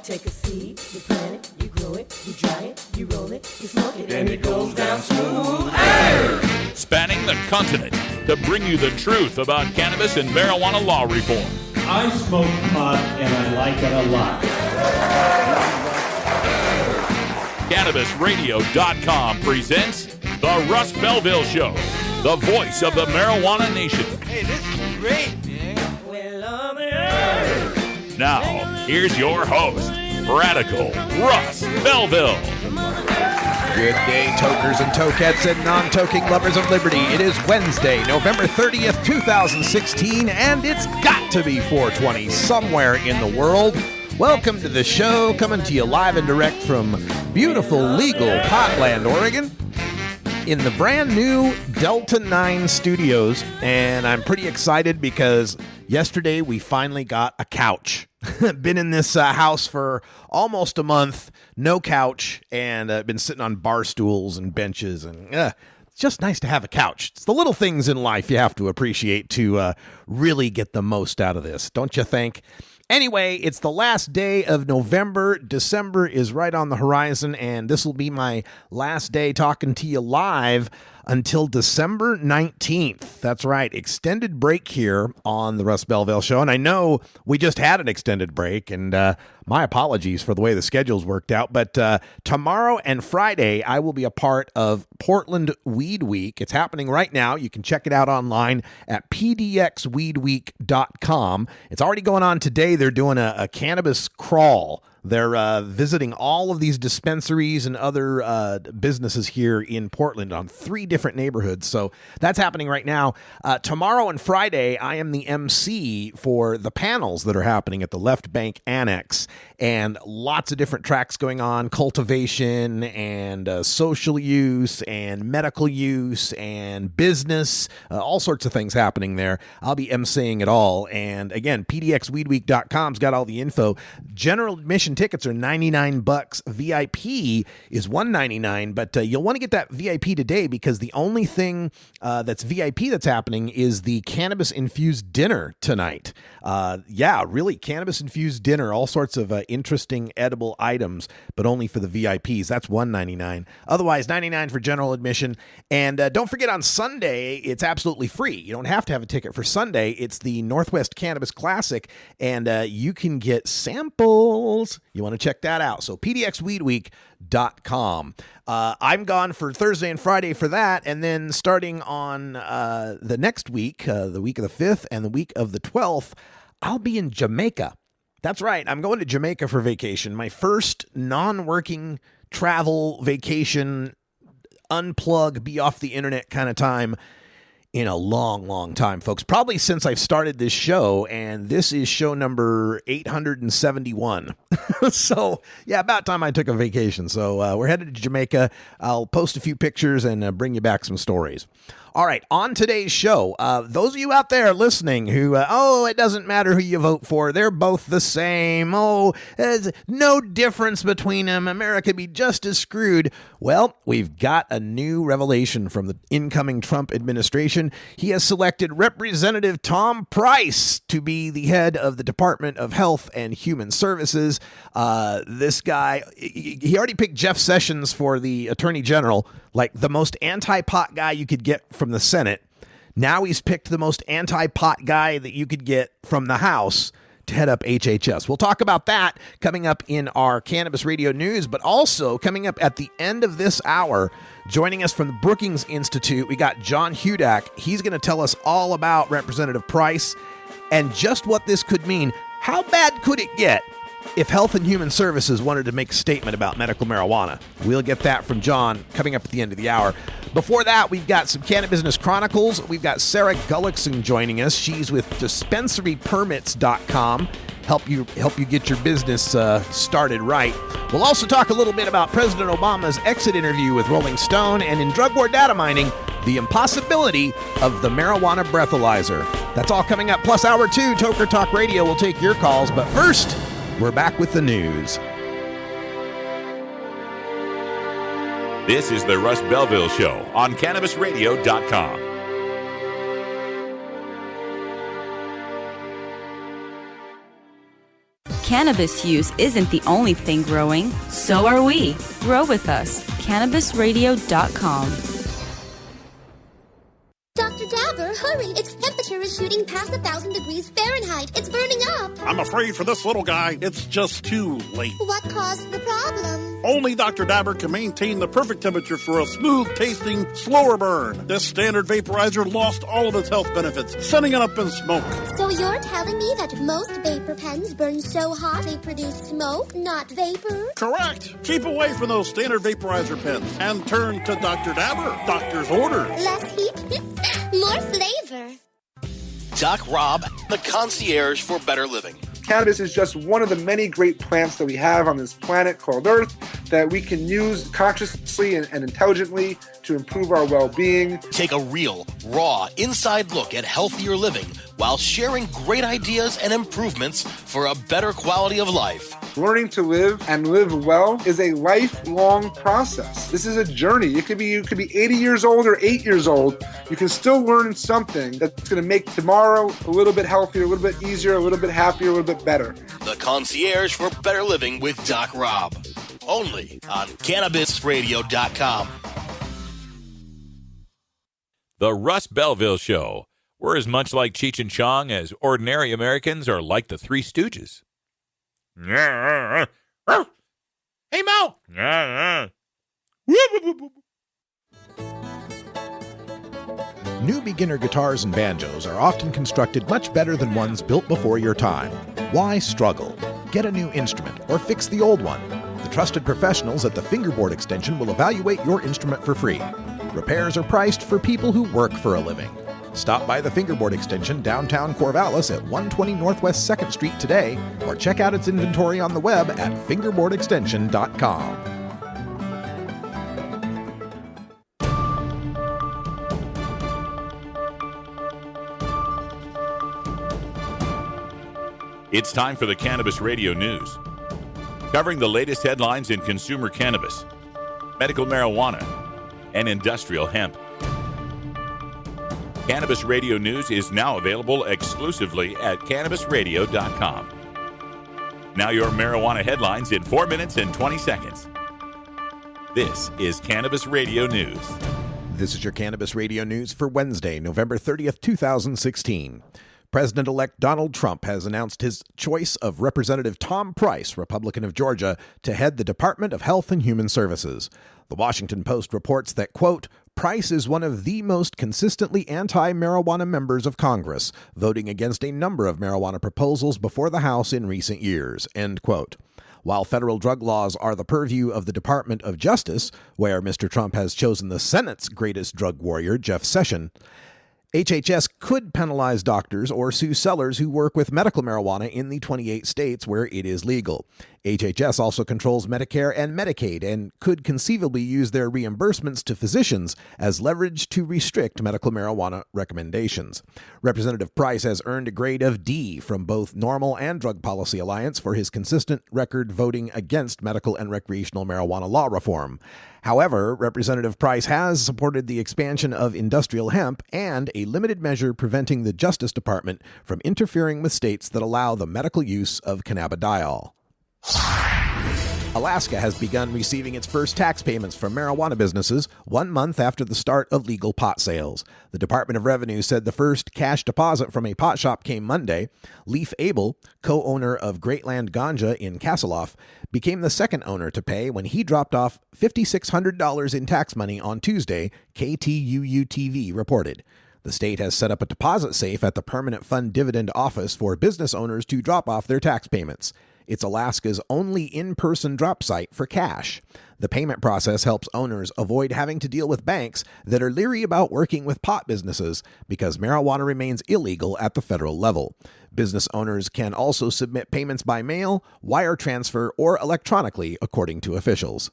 take a seed, you plant it, you grow it, you dry it, you roll it, you smoke it, and it goes down smooth. Hey! Spanning the continent to bring you the truth about cannabis and marijuana law reform. I smoke pot and I like it a lot. CannabisRadio.com presents The Russ Belville Show, the voice of the marijuana nation. Hey, this is great, man. Now, here's your host, Radical Russ Belville. Good day, tokers and tokettes and non-toking lovers of liberty. It is Wednesday, November 30th, 2016, and it's got to be 420 somewhere in the world. Welcome to the show, coming to you live and direct from beautiful, legal Potland, Oregon, in the brand new Delta 9 studios. And I'm pretty excited because yesterday we finally got a couch. Been in this house for almost a month, no couch, and been sitting on bar stools and benches, and it's just nice to have a couch. It's the little things in life you have to appreciate to really get the most out of this, don't you think? Anyway, it's the last day of November. December is right on the horizon, and this will be my last day talking to you live until December 19th. That's right, extended break here on the Russ Belville Show. And I know we just had an extended break, and my apologies for the way the schedules worked out. But tomorrow and Friday, I will be a part of Portland Weed Week. It's happening right now. You can check it out online at pdxweedweek.com. It's already going on today. They're doing a cannabis crawl. They're visiting all of these dispensaries and other businesses here in Portland on 3 different neighborhoods. So that's happening right now. Tomorrow and Friday, I am the MC for the panels that are happening at the Left Bank Annex. And lots of different tracks going on, cultivation and social use and medical use and business, all sorts of things happening there. I'll be emceeing it all. And again, pdxweedweek.com's got all the info. General admission tickets are $99. VIP is $199, but you'll want to get that VIP today because the only thing that's VIP that's happening is the cannabis-infused dinner tonight. Really, cannabis-infused dinner, all sorts of interesting edible items, but only for the VIPs. That's $199. Otherwise, $99 for general admission. And don't forget, on Sunday, it's absolutely free. You don't have to have a ticket for Sunday. It's the Northwest Cannabis Classic, and you can get samples. You want to check that out. So pdxweedweek.com. I'm gone for Thursday and Friday for that, and then starting on the next week, the week of the 5th and the week of the 12th, I'll be in Jamaica. That's right. I'm going to Jamaica for vacation. My first non-working travel vacation, unplug, be off the internet kind of time in a long, long time, folks. Probably since I've started this show, and this is show number 871. So, yeah, about time I took a vacation. So we're headed to Jamaica. I'll post a few pictures and bring you back some stories. All right, on today's show, those of you out there listening who, it doesn't matter who you vote for, they're both the same, there's no difference between them, America be just as screwed. Well, we've got a new revelation from the incoming Trump administration. He has selected Representative Tom Price to be the head of the Department of Health and Human Services. This guy, he already picked Jeff Sessions for the Attorney General, like the most anti-pot guy you could get from the Senate. Now he's picked the most anti-pot guy that you could get from the House to head up HHS. We'll talk about that coming up in our Cannabis Radio News, but also coming up at the end of this hour, joining us from the Brookings Institute, we got John Hudak. He's going to tell us all about Representative Price and just what this could mean. How bad could it get if Health and Human Services wanted to make a statement about medical marijuana? We'll get that from John coming up at the end of the hour. Before that, we've got some Cannabis Business Chronicles. We've got Sarah Gullickson joining us. She's with DispensaryPermits.com. Help you get your business started right. We'll also talk a little bit about President Obama's exit interview with Rolling Stone, and in Drug War Data Mining, the impossibility of the marijuana breathalyzer. That's all coming up. Plus, Hour 2, Toker Talk Radio will take your calls. But first, we're back with the news. This is the Russ Belville Show on CannabisRadio.com. Cannabis use isn't the only thing growing. So are we. Grow with us. CannabisRadio.com. Dr. Dabber, hurry! Its temperature is shooting past 1,000 degrees Fahrenheit. It's burning up. I'm afraid for this little guy, it's just too late. What caused the problem? Only Dr. Dabber can maintain the perfect temperature for a smooth-tasting, slower burn. This standard vaporizer lost all of its health benefits, sending it up in smoke. So you're telling me that most vapor pens burn so hot they produce smoke, not vapor? Correct. Keep away from those standard vaporizer pens and turn to Dr. Dabber. Doctor's orders. Less heat, more flavor. Doc Rob, the concierge for better living. Cannabis is just one of the many great plants that we have on this planet called Earth that we can use consciously and intelligently to improve our well-being. Take a real, raw, inside look at healthier living while sharing great ideas and improvements for a better quality of life. Learning to live and live well is a lifelong process. This is a journey. You could be 80 years old or 8 years old. You can still learn something that's going to make tomorrow a little bit healthier, a little bit easier, a little bit happier, a little bit better. The concierge for better living with Doc Rob. Only on CannabisRadio.com. The Russ Belville Show. We're as much like Cheech and Chong as ordinary Americans are like the Three Stooges. Hey, Mo! New beginner guitars and banjos are often constructed much better than ones built before your time. Why struggle? Get a new instrument or fix the old one. The trusted professionals at the Fingerboard Extension will evaluate your instrument for free. Repairs are priced for people who work for a living. Stop by the Fingerboard Extension downtown Corvallis at 120 Northwest 2nd Street today, or check out its inventory on the web at fingerboardextension.com. It's time for the Cannabis Radio News. Covering the latest headlines in consumer cannabis, medical marijuana, and industrial hemp. Cannabis Radio News is now available exclusively at CannabisRadio.com. Now your marijuana headlines in 4 minutes and 20 seconds. This is Cannabis Radio News. This is your Cannabis Radio News for Wednesday, November 30th, 2016. President-elect Donald Trump has announced his choice of Representative Tom Price, Republican of Georgia, to head the Department of Health and Human Services. The Washington Post reports that, quote, Price is one of the most consistently anti-marijuana members of Congress, voting against a number of marijuana proposals before the House in recent years, end quote. While federal drug laws are the purview of the Department of Justice, where Mr. Trump has chosen the Senate's greatest drug warrior, Jeff Sessions, HHS could penalize doctors or sue sellers who work with medical marijuana in the 28 states where it is legal. HHS also controls Medicare and Medicaid and could conceivably use their reimbursements to physicians as leverage to restrict medical marijuana recommendations. Representative Price has earned a grade of D from both NORML and Drug Policy Alliance for his consistent record voting against medical and recreational marijuana law reform. However, Representative Price has supported the expansion of industrial hemp and a limited measure preventing the Justice Department from interfering with states that allow the medical use of cannabidiol. Alaska has begun receiving its first tax payments from marijuana businesses 1 month after the start of legal pot sales. The Department of Revenue said the first cash deposit from a pot shop came Monday. Leaf Abel, co-owner of Greatland Ganja in Castleoff, became the second owner to pay when he dropped off $5,600 in tax money on Tuesday, KTUU-TV reported. The state has set up a deposit safe at the Permanent Fund Dividend Office for business owners to drop off their tax payments. It's Alaska's only in-person drop site for cash. The payment process helps owners avoid having to deal with banks that are leery about working with pot businesses because marijuana remains illegal at the federal level. Business owners can also submit payments by mail, wire transfer, or electronically, according to officials.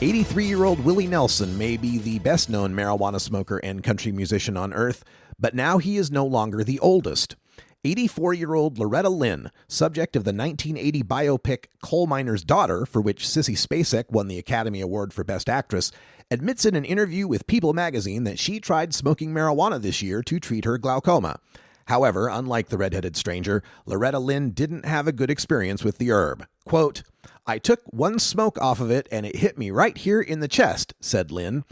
83-year-old Willie Nelson may be the best-known marijuana smoker and country musician on earth, but now he is no longer the oldest. 84-year-old Loretta Lynn, subject of the 1980 biopic Coal Miner's Daughter, for which Sissy Spacek won the Academy Award for Best Actress, admits in an interview with People magazine that she tried smoking marijuana this year to treat her glaucoma. However, unlike the redheaded stranger, Loretta Lynn didn't have a good experience with the herb. Quote, "I took one smoke off of it and it hit me right here in the chest," said Lynn.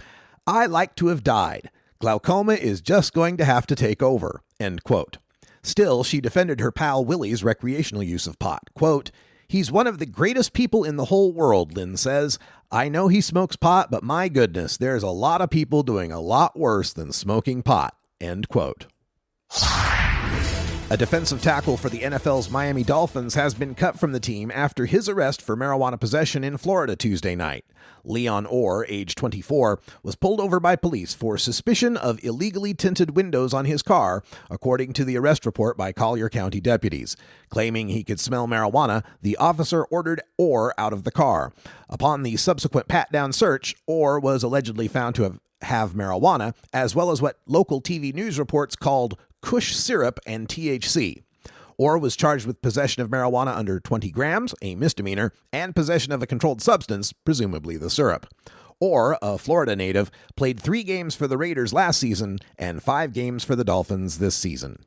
"I like to have died. Glaucoma is just going to have to take over." End quote. Still, she defended her pal Willie's recreational use of pot. Quote, "He's one of the greatest people in the whole world," Lynn says. "I know he smokes pot, but my goodness, there's a lot of people doing a lot worse than smoking pot." End quote. A defensive tackle for the NFL's Miami Dolphins has been cut from the team after his arrest for marijuana possession in Florida Tuesday night. Leon Orr, age 24, was pulled over by police for suspicion of illegally tinted windows on his car, according to the arrest report by Collier County deputies. Claiming he could smell marijuana, the officer ordered Orr out of the car. Upon the subsequent pat-down search, Orr was allegedly found to have marijuana, as well as what local TV news reports called Kush syrup and THC. Orr was charged with possession of marijuana under 20 grams, a misdemeanor, and possession of a controlled substance, presumably the syrup. Orr, a Florida native, played 3 games for the Raiders last season and 5 games for the Dolphins this season.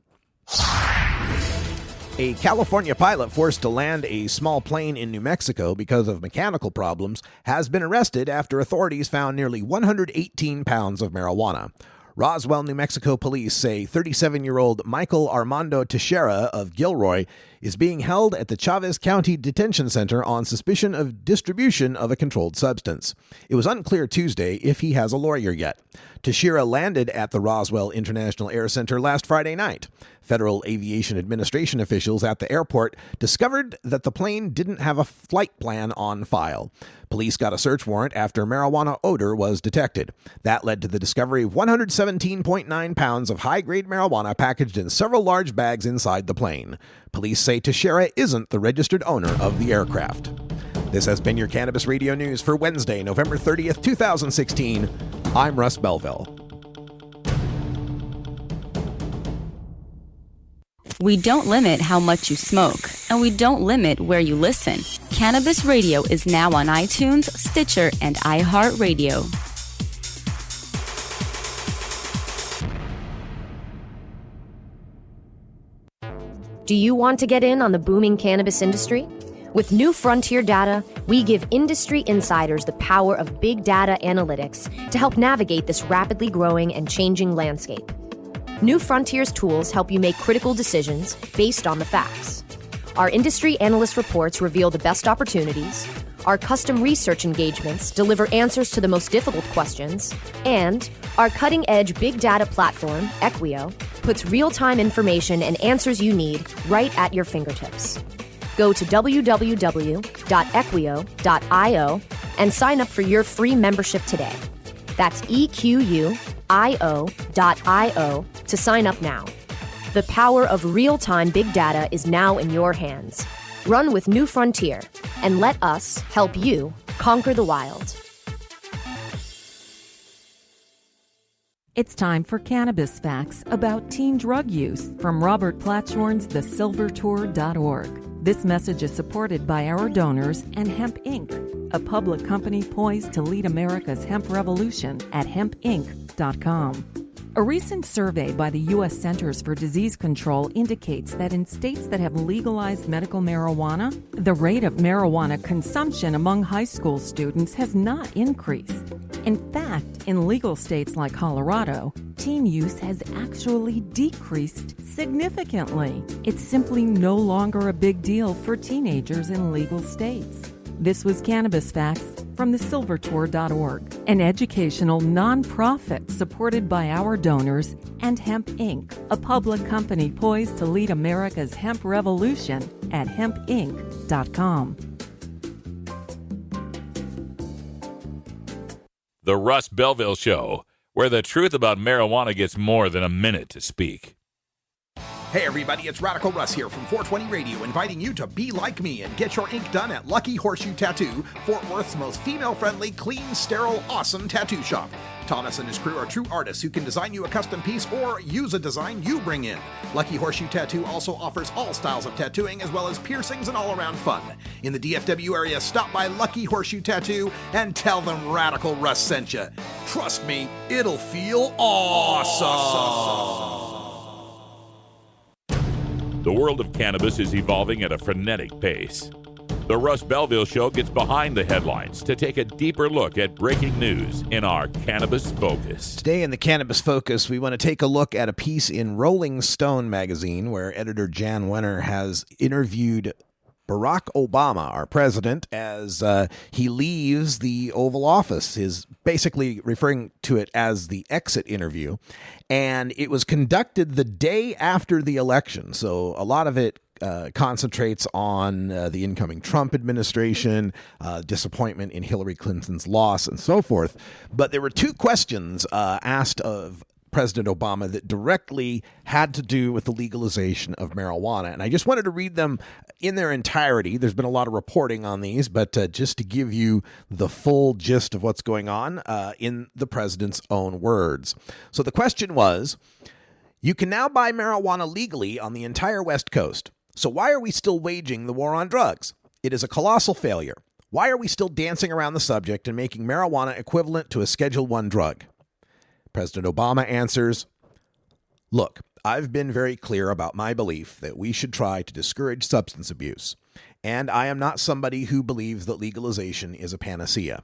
A California pilot forced to land a small plane in New Mexico because of mechanical problems has been arrested after authorities found nearly 118 pounds of marijuana. Roswell, New Mexico police say 37-year-old Michael Armando Teixeira of Gilroy is being held at the Chavez County Detention Center on suspicion of distribution of a controlled substance. It was unclear Tuesday if he has a lawyer yet. Teixeira landed at the Roswell International Air Center last Friday night. Federal Aviation Administration officials at the airport discovered that the plane didn't have a flight plan on file. Police got a search warrant after marijuana odor was detected. That led to the discovery of 117.9 pounds of high-grade marijuana packaged in several large bags inside the plane. Police say Teixeira isn't the registered owner of the aircraft. This has been your Cannabis Radio News for Wednesday, November 30th, 2016. I'm Russ Belville. We don't limit how much you smoke, and we don't limit where you listen. Cannabis Radio is now on iTunes, Stitcher, and iHeartRadio. Do you want to get in on the booming cannabis industry? With New Frontier Data, we give industry insiders the power of big data analytics to help navigate this rapidly growing and changing landscape. New Frontier's tools help you make critical decisions based on the facts. Our industry analyst reports reveal the best opportunities, our custom research engagements deliver answers to the most difficult questions, and our cutting-edge big data platform, Equio, puts real-time information and answers you need right at your fingertips. Go to www.equio.io and sign up for your free membership today. That's EQUIO.io to sign up now. The power of real-time big data is now in your hands. Run with New Frontier and let us help you conquer the wild. It's time for Cannabis Facts about teen drug use from Robert Platshorn's thesilvertour.org. This message is supported by our donors and Hemp Inc., a public company poised to lead America's hemp revolution at hempinc.com. A recent survey by the U.S. Centers for Disease Control indicates that in states that have legalized medical marijuana, the rate of marijuana consumption among high school students has not increased. In fact, in legal states like Colorado, teen use has actually decreased significantly. It's simply no longer a big deal for teenagers in legal states. This was Cannabis Facts from thesilvertour.org, an educational nonprofit supported by our donors and Hemp Inc., a public company poised to lead America's hemp revolution at hempinc.com. The Russ Belville Show, where the truth about marijuana gets more than a minute to speak. Hey everybody, it's Radical Russ here from 420 Radio, inviting you to be like me and get your ink done at Lucky Horseshoe Tattoo, Fort Worth's most female-friendly, clean, sterile, awesome tattoo shop. Thomas and his crew are true artists who can design you a custom piece or use a design you bring in. Lucky Horseshoe Tattoo also offers all styles of tattooing as well as piercings and all-around fun. In the DFW area, stop by Lucky Horseshoe Tattoo and tell them Radical Russ sent you. Trust me, it'll feel awesome. The world of cannabis is evolving at a frenetic pace. The Russ Belville Show gets behind the headlines to take a deeper look at breaking news in our Cannabis Focus. Today in the Cannabis Focus, we want to take a look at a piece in Rolling Stone magazine where editor Jan Wenner has interviewed Barack Obama, our president, as he leaves the Oval Office, is basically referring to it as the exit interview. And it was conducted the day after the election. So a lot of it concentrates on the incoming Trump administration, disappointment in Hillary Clinton's loss, and so forth. But there were two questions asked of President Obama that directly had to do with the legalization of marijuana. And I just wanted to read them in their entirety. There's been a lot of reporting on these, but just to give you the full gist of what's going on in the president's own words. So the question was, you can now buy marijuana legally on the entire West Coast. So why are we still waging the war on drugs? It is a colossal failure. Why are we still dancing around the subject and making marijuana equivalent to a Schedule I drug? President Obama answers, look, I've been very clear about my belief that we should try to discourage substance abuse, and I am not somebody who believes that legalization is a panacea.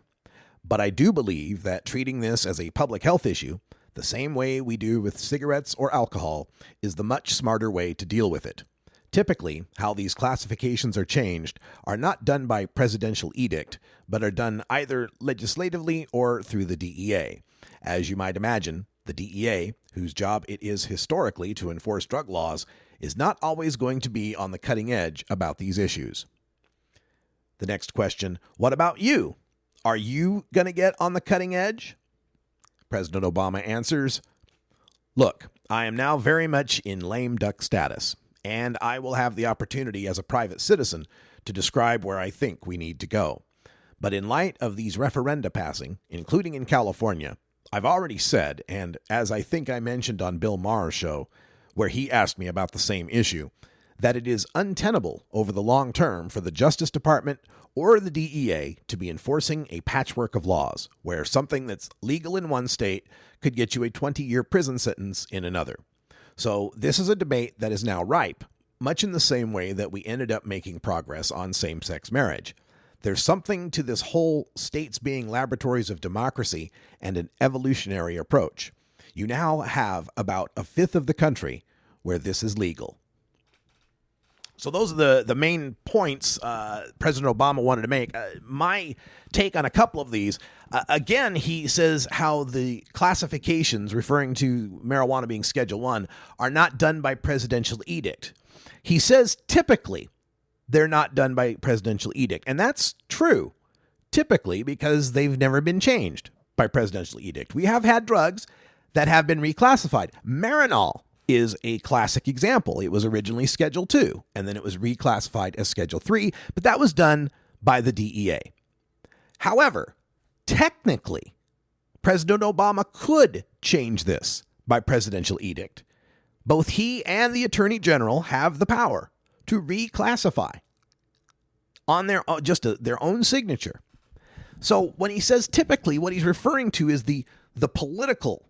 But I do believe that treating this as a public health issue, the same way we do with cigarettes or alcohol, is the much smarter way to deal with it. Typically, how these classifications are changed are not done by presidential edict, but are done either legislatively or through the DEA. As you might imagine, the DEA, whose job it is historically to enforce drug laws, is not always going to be on the cutting edge about these issues. The next question, what about you? Are you going to get on the cutting edge? President Obama answers, look, I am now very much in lame duck status, and I will have the opportunity as a private citizen to describe where I think we need to go. But in light of these referenda passing, including in California, I've already said, and as I think I mentioned on Bill Maher's show, where he asked me about the same issue, that it is untenable over the long term for the Justice Department or the DEA to be enforcing a patchwork of laws, where something that's legal in one state could get you a 20-year prison sentence in another. So this is a debate that is now ripe, much in the same way that we ended up making progress on same-sex marriage. There's something to this whole states being laboratories of democracy and an evolutionary approach. You now have about a fifth of the country where this is legal. So those are the main points President Obama wanted to make. My take on a couple of these, again, he says how the classifications referring to marijuana being Schedule I are not done by presidential edict. He says typically they're not done by presidential edict. And that's true, typically, because they've never been changed by presidential edict. We have had drugs that have been reclassified. Marinol is a classic example. It was originally Schedule II, and then it was reclassified as Schedule III, but that was done by the DEA. However, technically, President Obama could change this by presidential edict. Both he and the Attorney General have the power to reclassify on their own signature. So when he says typically, what he's referring to is the political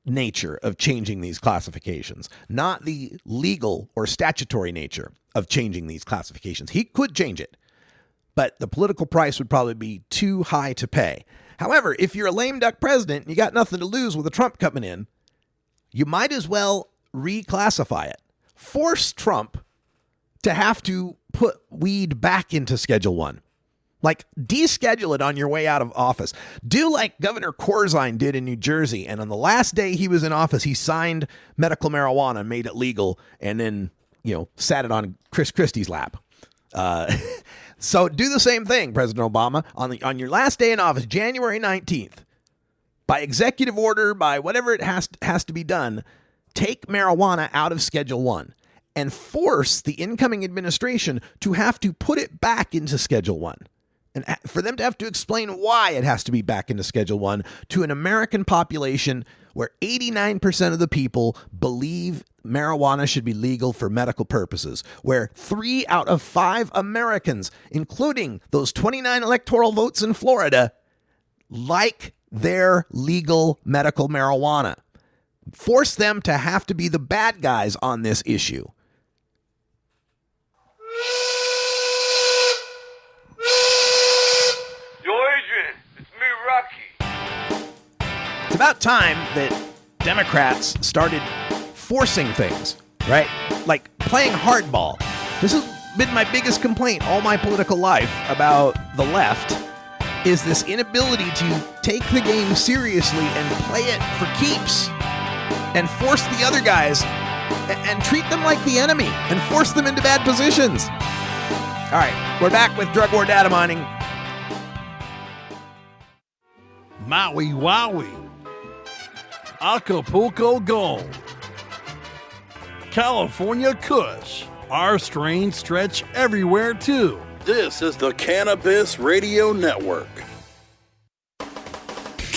nature of changing these classifications, not the legal or statutory nature of changing these classifications. He could change it, but the political price would probably be too high to pay. However, if you're a lame duck president and you got nothing to lose with a Trump coming in, you might as well reclassify it. Force Trump to have to put weed back into Schedule I. Like, deschedule it on your way out of office. Do like Governor Corzine did in New Jersey. And on the last day he was in office, he signed medical marijuana, made it legal, and then, sat it on Chris Christie's lap. So do the same thing, President Obama. On your last day in office, January 19th, by executive order, by whatever it has to be done, take marijuana out of Schedule I and force the incoming administration to have to put it back into Schedule I. And for them to have to explain why it has to be back into Schedule I to an American population where 89% of the people believe marijuana should be legal for medical purposes, where 3 out of 5 Americans, including those 29 electoral votes in Florida, like their legal medical marijuana. Force them to have to be the bad guys on this issue. It's about time that Democrats started forcing things, right? Like playing hardball. This has been my biggest complaint all my political life about the left, is this inability to take the game seriously and play it for keeps and force the other guys and treat them like the enemy and force them into bad positions. All right, we're back with Drug War Data Mining. Maui Wowie, Acapulco Gold, California Kush. Our strains stretch everywhere too. This is the Cannabis Radio Network.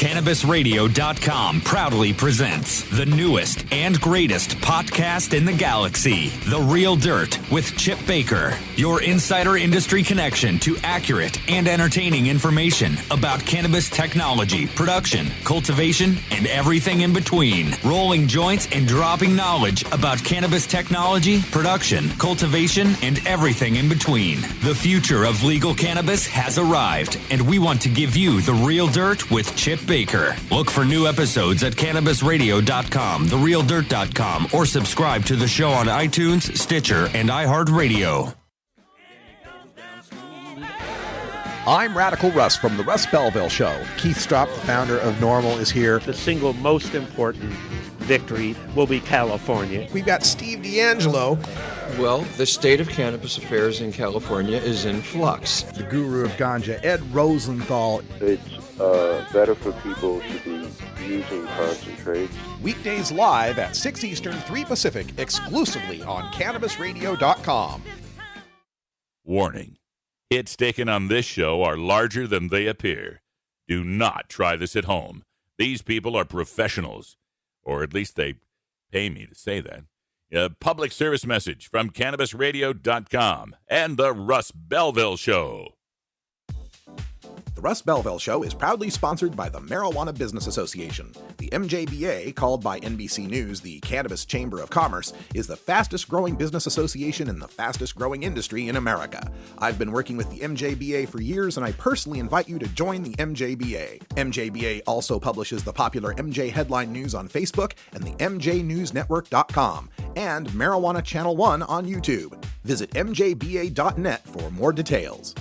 CannabisRadio.com proudly presents the newest and greatest podcast in the galaxy, The Real Dirt with Chip Baker, your insider industry connection to accurate and entertaining information about cannabis technology, production, cultivation, and everything in between. Rolling joints and dropping knowledge about cannabis technology, production, cultivation, and everything in between. The future of legal cannabis has arrived, and we want to give you The Real Dirt with Chip Baker. Look for new episodes at CannabisRadio.com, TheRealDirt.com, or subscribe to the show on iTunes, Stitcher, and iHeartRadio. I'm Radical Russ from the Russ Belville Show. Keith Stropp, the founder of NORML, is here. The single most important victory will be California. We've got Steve D'Angelo. Well, the state of cannabis affairs in California is in flux. The guru of ganja, Ed Rosenthal. It's better for people to be using concentrates. Weekdays live at 6 Eastern, 3 Pacific, exclusively on CannabisRadio.com. Warning. Hits taken on this show are larger than they appear. Do not try this at home. These people are professionals, or at least they pay me to say that. A public service message from CannabisRadio.com and the Russ Belville Show. The Russ Belville Show is proudly sponsored by the Marijuana Business Association. The MJBA, called by NBC News the Cannabis Chamber of Commerce, is the fastest growing business association in the fastest growing industry in America. I've been working with the MJBA for years, and I personally invite you to join the MJBA. MJBA also publishes the popular MJ Headline News on Facebook and the MJNewsNetwork.com and Marijuana Channel 1 on YouTube. Visit mjba.net for more details.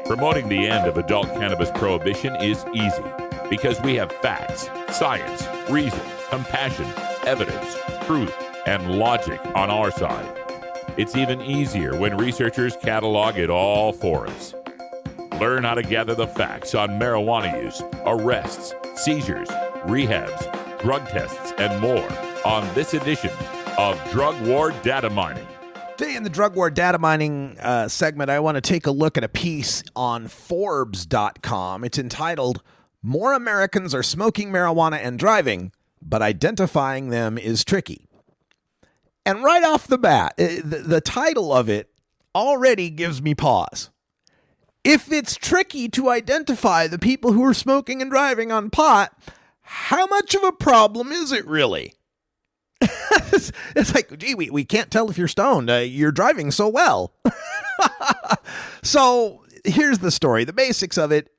Promoting the end of adult cannabis prohibition is easy because we have facts, science, reason, compassion, evidence, truth, and logic on our side. It's even easier when researchers catalog it all for us. Learn how to gather the facts on marijuana use, arrests, seizures, rehabs, drug tests, and more on this edition of Drug War Data Mining. Today in the Drug War Data Mining segment, I want to take a look at a piece on Forbes.com. It's entitled, "More Americans Are Smoking Marijuana and Driving, but Identifying Them is Tricky." And right off the bat, the title of it already gives me pause. If it's tricky to identify the people who are smoking and driving on pot, how much of a problem is it really? It's like, gee, we can't tell if you're stoned. You're driving so well. So here's the story. The basics of it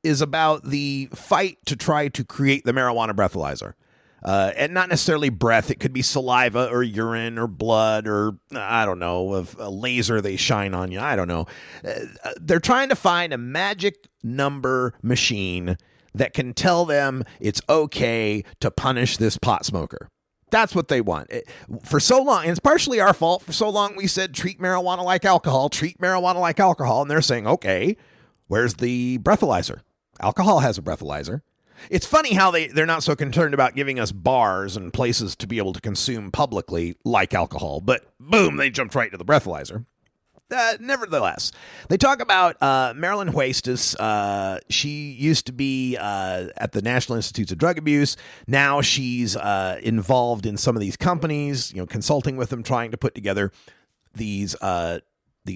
is about the fight to try to create the marijuana breathalyzer. And not necessarily breath. It could be saliva or urine or blood or, I don't know, a laser they shine on you. I don't know. They're trying to find a magic number machine that can tell them it's okay to punish this pot smoker. That's what they want. For so long, and it's partially our fault, for so long we said treat marijuana like alcohol, treat marijuana like alcohol, and they're saying, okay, where's the breathalyzer? Alcohol has a breathalyzer. It's funny how they're not so concerned about giving us bars and places to be able to consume publicly like alcohol, but boom, they jumped right to the breathalyzer. Nevertheless, they talk about Marilyn Huestis. She used to be at the National Institutes of Drug Abuse. Now she's involved in some of these companies, consulting with them, trying to put together these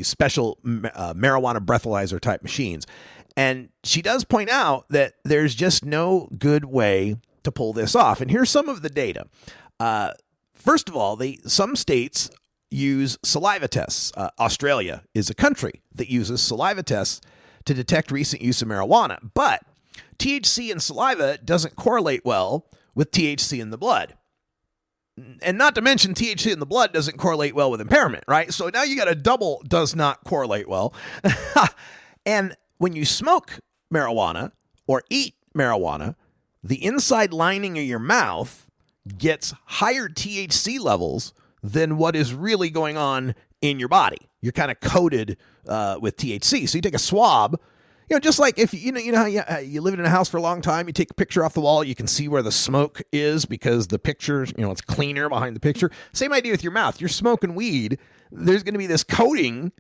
special marijuana breathalyzer type machines. And she does point out that there's just no good way to pull this off. And here's some of the data. First of all, some states use saliva tests. Australia is a country that uses saliva tests to detect recent use of marijuana. But THC in saliva doesn't correlate well with THC in the blood. And not to mention, THC in the blood doesn't correlate well with impairment, right? So now you got a double does not correlate well. And when you smoke marijuana or eat marijuana, the inside lining of your mouth gets higher THC levels than what is really going on in your body. You're kind of coated with THC. So you take a swab, just like if you know how you live in a house for a long time, you take a picture off the wall, you can see where the smoke is because the picture, it's cleaner behind the picture. Same idea with your mouth. You're smoking weed, there's going to be this coating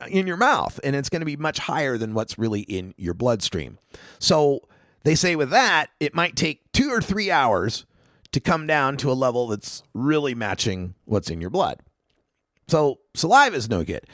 in your mouth, and it's going to be much higher than what's really in your bloodstream. So they say with that, it might take 2 or 3 hours to come down to a level that's really matching what's in your blood. So saliva is no good.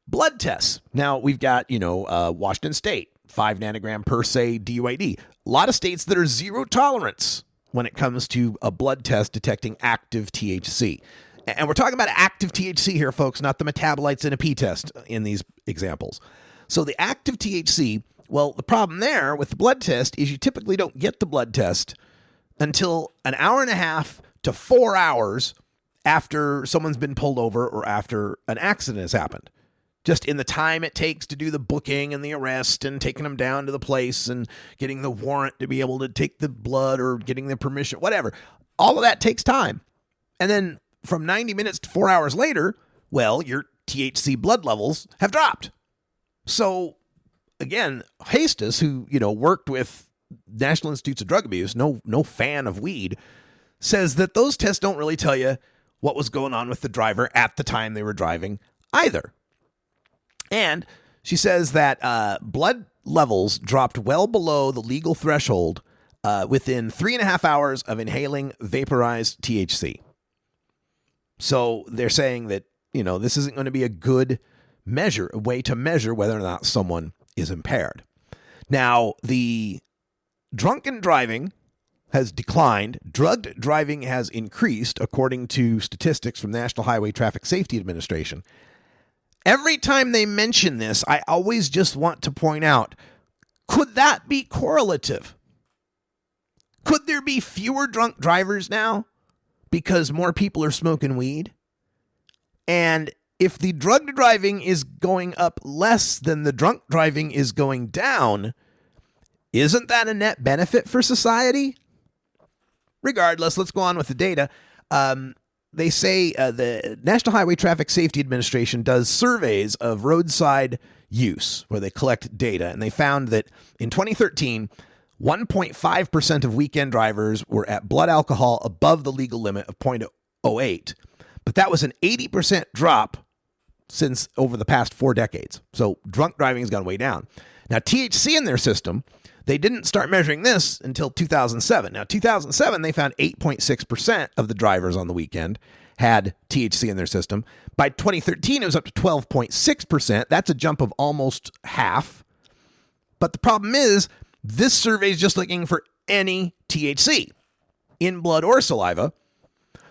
Blood tests. Now we've got, Washington State, 5 nanogram per se DUID. A lot of states that are zero tolerance when it comes to a blood test detecting active THC. And we're talking about active THC here, folks, not the metabolites in a pee test in these examples. So the active THC, well, the problem there with the blood test is you typically don't get the blood test until an hour and a half to 4 hours after someone's been pulled over or after an accident has happened. Just in the time it takes to do the booking and the arrest and taking them down to the place and getting the warrant to be able to take the blood or getting the permission, whatever. All of that takes time. And then from 90 minutes to 4 hours later, well, your THC blood levels have dropped. So again, Hastus, who, worked with National Institutes of Drug Abuse, no fan of weed, says that those tests don't really tell you what was going on with the driver at the time they were driving either. And she says that blood levels dropped well below the legal threshold within 3.5 hours of inhaling vaporized THC. So they're saying that, this isn't going to be a good a way to measure whether or not someone is impaired. Now, the drunken driving has declined. Drugged driving has increased, according to statistics from the National Highway Traffic Safety Administration. Every time they mention this, I always just want to point out, could that be correlative? Could there be fewer drunk drivers now because more people are smoking weed? And if the drugged driving is going up less than the drunk driving is going down, isn't that a net benefit for society? Regardless, let's go on with the data. They say the National Highway Traffic Safety Administration does surveys of roadside use where they collect data, and they found that in 2013, 1.5% of weekend drivers were at blood alcohol above the legal limit of 0.08, but that was an 80% drop since over the past 4 decades. So drunk driving has gone way down. Now, THC in their system, they didn't start measuring this until 2007. Now, 2007, they found 8.6% of the drivers on the weekend had THC in their system. By 2013, it was up to 12.6%. That's a jump of almost half. But the problem is, this survey is just looking for any THC in blood or saliva.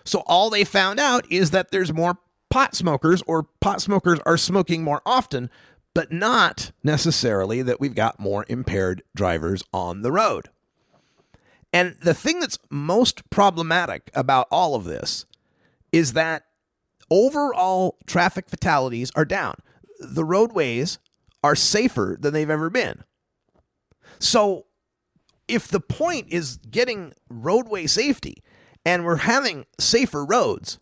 So all they found out is that there's more pot smokers, or pot smokers are smoking more often, but not necessarily that we've got more impaired drivers on the road. And the thing that's most problematic about all of this is that overall traffic fatalities are down. The roadways are safer than they've ever been. So if the point is getting roadway safety and we're having safer roads,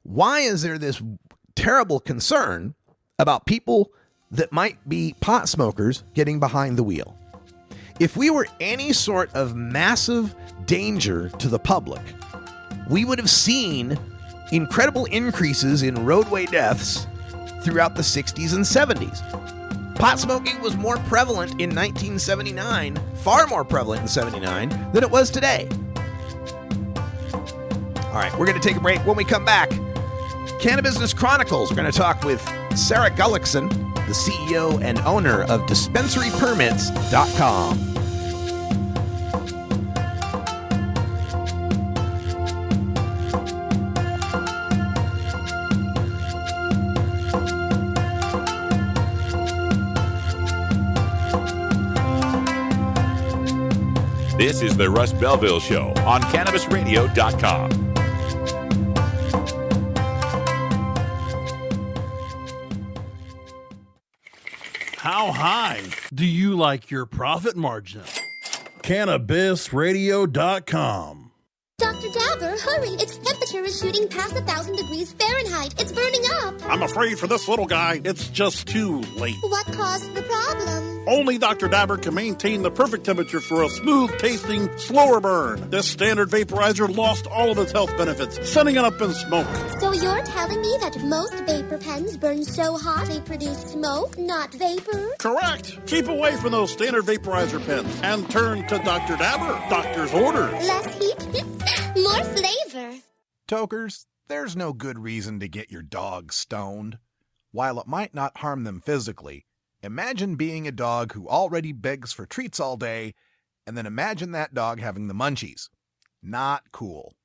why is there this terrible concern about people that might be pot smokers getting behind the wheel? If we were any sort of massive danger to the public, we would have seen incredible increases in roadway deaths throughout the 60s and 70s. Pot smoking was more prevalent in 1979, far more prevalent in 79 than it was today. All right, we're going to take a break. When we come back, Cannabis Chronicles, we're going to talk with Sarah Gullickson, the CEO and owner of DispensaryPermits.com. This is the Russ Belville Show on CannabisRadio.com. How high do you like your profit margin? CannabisRadio.com. Dr. Dabber, hurry! Its temperature is shooting past 1,000 degrees Fahrenheit. It's burning up. I'm afraid for this little guy, it's just too late. What caused the problem? Only Dr. Dabber can maintain the perfect temperature for a smooth-tasting, slower burn. This standard vaporizer lost all of its health benefits, sending it up in smoke. So you're telling me that most vapor pens burn so hot they produce smoke, not vapor? Correct. Keep away from those standard vaporizer pens and turn to Dr. Dabber. Doctor's orders. Less heat, more flavor. Tokers, there's no good reason to get your dog stoned. While it might not harm them physically, imagine being a dog who already begs for treats all day, and then imagine that dog having the munchies. Not cool.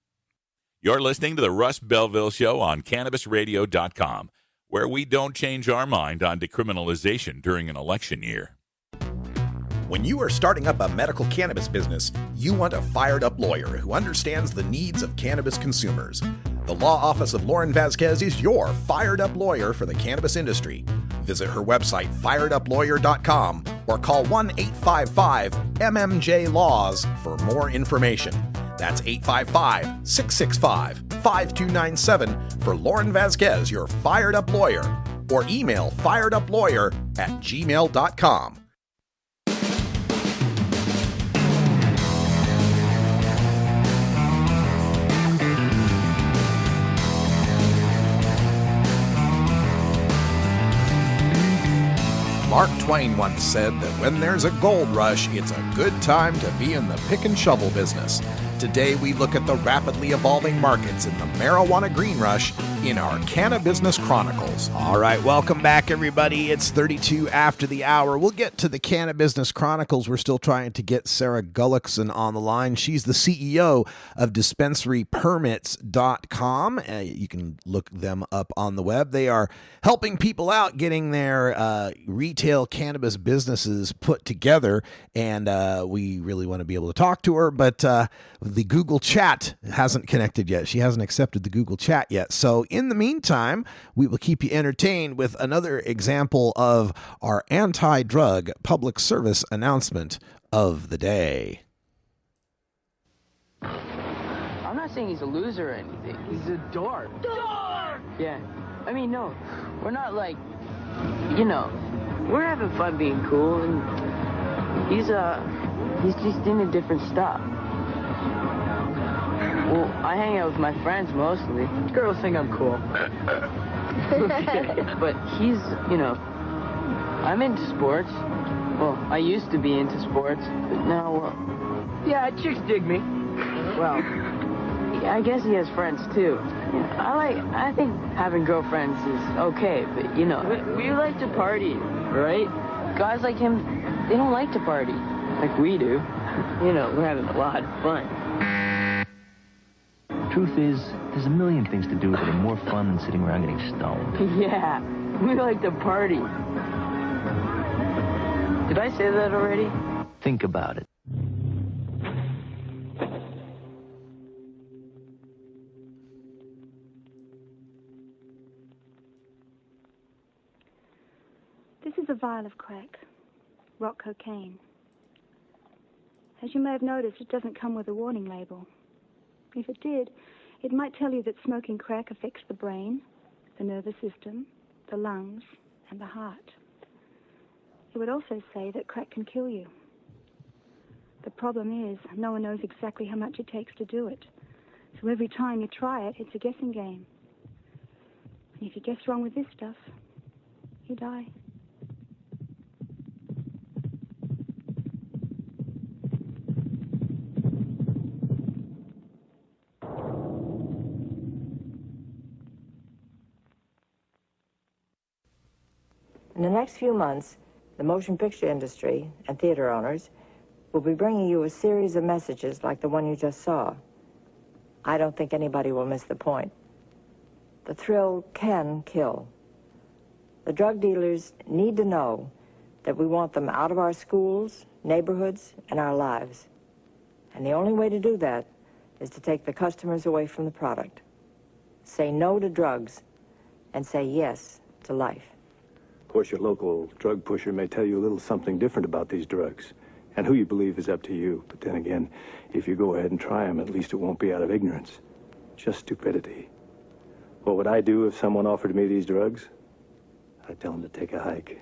You're listening to the Russ Belville Show on CannabisRadio.com, where we don't change our mind on decriminalization during an election year. When you are starting up a medical cannabis business, you want a fired-up lawyer who understands the needs of cannabis consumers. The law office of Lauren Vasquez is your fired-up lawyer for the cannabis industry. Visit her website, fireduplawyer.com, or call 1-855-MMJ-LAWS for more information. That's 855-665-5297 for Lauren Vasquez, your fired-up lawyer, or email fireduplawyer@gmail.com. Mark Twain once said that when there's a gold rush, it's a good time to be in the pick and shovel business. Today we look at the rapidly evolving markets in the marijuana green rush in our Cannabusiness Chronicles. All right, welcome back, everybody. It's 32 after the hour. We'll get to the Cannabusiness Chronicles. We're still trying to get Sarah Gullickson on the line. She's the CEO of DispensaryPermits.com. You can look them up on the web. They are helping people out getting their retail cannabis businesses put together, and we really want to be able to talk to her, but the Google chat hasn't connected yet. She hasn't accepted the Google chat yet. So in the meantime, we will keep you entertained with another example of our anti-drug public service announcement of the day. I'm not saying he's a loser or anything. He's a dork. Dork! Yeah. I mean, no, we're not like, you know, we're having fun being cool, and he's just into different stuff. Well, I hang out with my friends mostly. Girls think I'm cool. But he's, you know, I'm into sports. Well, I used to be into sports, but now, yeah, chicks dig me. Well, I guess he has friends too. I think having girlfriends is okay, but you know, we like to party, right? Guys like him, they don't like to party like we do. You know, we're having a lot of fun. Truth is, there's a million things to do that are more fun than sitting around getting stoned. Yeah, we like to party. Did I say that already? Think about it. This is a vial of crack, rock cocaine. As you may have noticed, it doesn't come with a warning label. If it did, it might tell you that smoking crack affects the brain, the nervous system, the lungs, and the heart. It would also say that crack can kill you. The problem is, no one knows exactly how much it takes to do it. So every time you try it, it's a guessing game. And if you guess wrong with this stuff, you die. In the next few months, the motion picture industry and theater owners will be bringing you a series of messages like the one you just saw. I don't think anybody will miss the point. The thrill can kill. The drug dealers need to know that we want them out of our schools, neighborhoods, and our lives. And the only way to do that is to take the customers away from the product. Say no to drugs and say yes to life. Of course, your local drug pusher may tell you a little something different about these drugs. And who you believe is up to you. But then again, if you go ahead and try them, at least it won't be out of ignorance. Just stupidity. What would I do if someone offered me these drugs? I'd tell them to take a hike.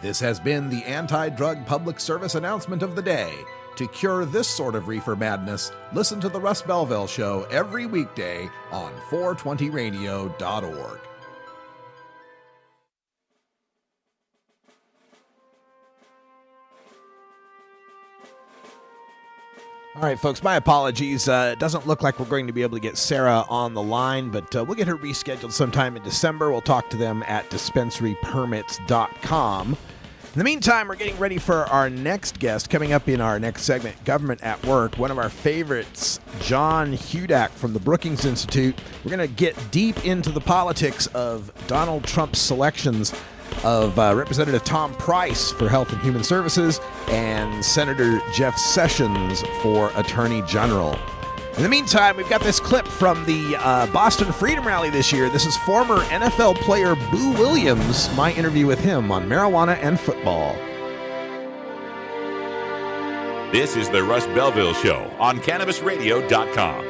This has been the anti-drug public service announcement of the day. To cure this sort of reefer madness, listen to the Russ Belville Show every weekday on 420radio.org. All right, folks, my apologies. It doesn't look like we're going to be able to get Sarah on the line, but we'll get her rescheduled sometime in December. We'll talk to them at dispensarypermits.com. In the meantime, we're getting ready for our next guest. Coming up in our next segment, Government at Work, one of our favorites, John Hudak from the Brookings Institute. We're going to get deep into the politics of Donald Trump's selections of Representative Tom Price for Health and Human Services and Senator Jeff Sessions for Attorney General. In the meantime, we've got this clip from the Boston Freedom Rally this year. This is former NFL player Boo Williams, my interview with him on marijuana and football. This is the Russ Belville Show on CannabisRadio.com.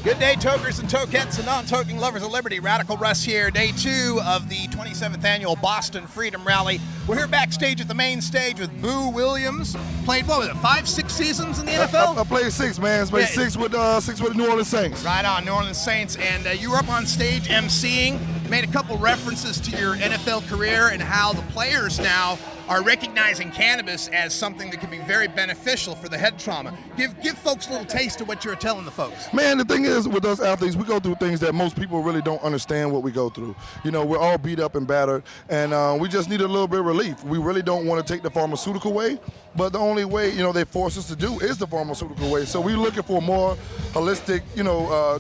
Good day, tokers and tokettes and non-toking lovers of liberty. Radical Russ here, day 2 of the 27th annual Boston Freedom Rally. We're here backstage at the main stage with Boo Williams. Played, what was it, 5-6 seasons in the NFL? I played 6, man. Played 6 with the New Orleans Saints. Right on, New Orleans Saints. And you were up on stage emceeing, made a couple references to your NFL career and how the players now are recognizing cannabis as something that can be very beneficial for the head trauma. Give folks a little taste of what you're telling the folks. Man, the thing is, with us athletes, we go through things that most people really don't understand what we go through. You know, we're all beat up and battered, and we just need a little bit of relief. We really don't want to take the pharmaceutical way, but the only way, you know, they force us to do is the pharmaceutical way. So we're looking for more holistic,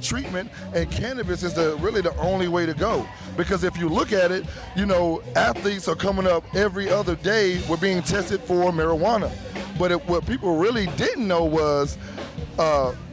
treatment, and cannabis is really the only way to go. Because if you look at it, you know, athletes are coming up every other day. We're being tested for marijuana. But what people really didn't know was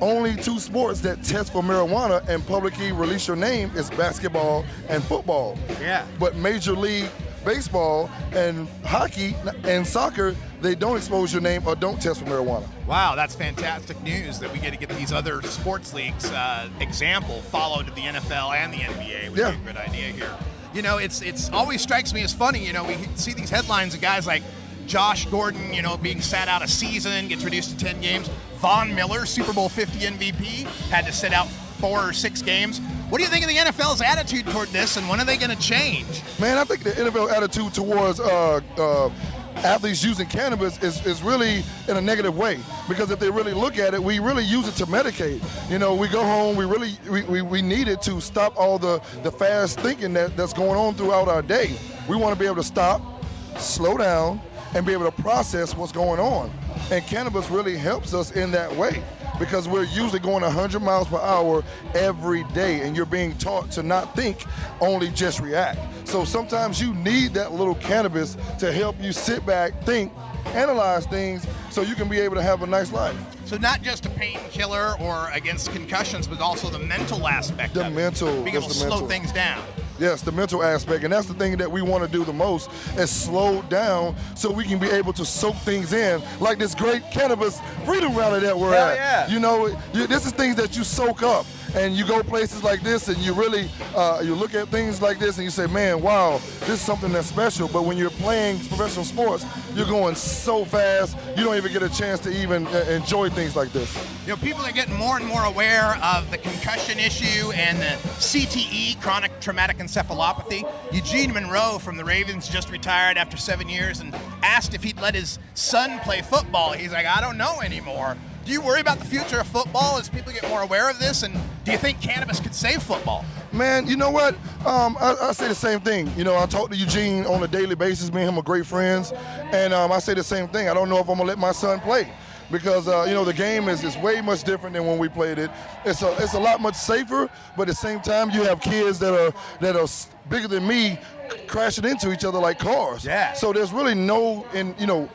only 2 sports that test for marijuana and publicly release your name is basketball and football. Yeah. But Major League Baseball and hockey and soccer, they don't expose your name or don't test for marijuana. Wow, that's fantastic news that we get to get these other sports leagues example followed to the NFL and the NBA, which is a good idea here. You know, it's always strikes me as funny, you know, we see these headlines of guys like Josh Gordon, you know, being sat out a season, gets reduced to 10 games. Von Miller, Super Bowl 50 MVP, had to sit out 4 or 6 games. What do you think of the NFL's attitude toward this, and when are they going to change? Man, I think the NFL attitude towards athletes using cannabis is really in a negative way, because if they really look at it, we really use it to medicate. You know, we go home, we need it to stop all the fast thinking that's going on throughout our day. We want to be able to stop, slow down, and be able to process what's going on. And cannabis really helps us in that way, because we're usually going 100 miles per hour every day, and you're being taught to not think, only just react. So sometimes you need that little cannabis to help you sit back, think, analyze things, so you can be able to have a nice life. So not just a painkiller or against concussions, but also the mental aspect of it. Being able to slow things down. Yes, the mental aspect, and that's the thing that we want to do the most, is slow down so we can be able to soak things in, like this great cannabis freedom rally that we're at. Yeah. You know, this is things that you soak up, and you go places like this, and you really, you look at things like this, and you say, man, wow, this is something that's special. But when you're playing professional sports, you're going so fast, you don't even get a chance to even enjoy things like this. You know, people are getting more and more aware of the concussion issue and the CTE, chronic traumatic encephalopathy. Eugene Monroe from the Ravens just retired after 7 years and asked if he'd let his son play football. He's like, I don't know anymore. Do you worry about the future of football as people get more aware of this? And do you think cannabis could save football? Man, you know what? I say the same thing. You know, I talk to Eugene on a daily basis. Me and him are great friends. And I say the same thing. I don't know if I'm going to let my son play. because the game is way much different than when we played it. It's a lot much safer, but at the same time you have kids that are bigger than me crashing into each other like cars. Yeah. So there's really no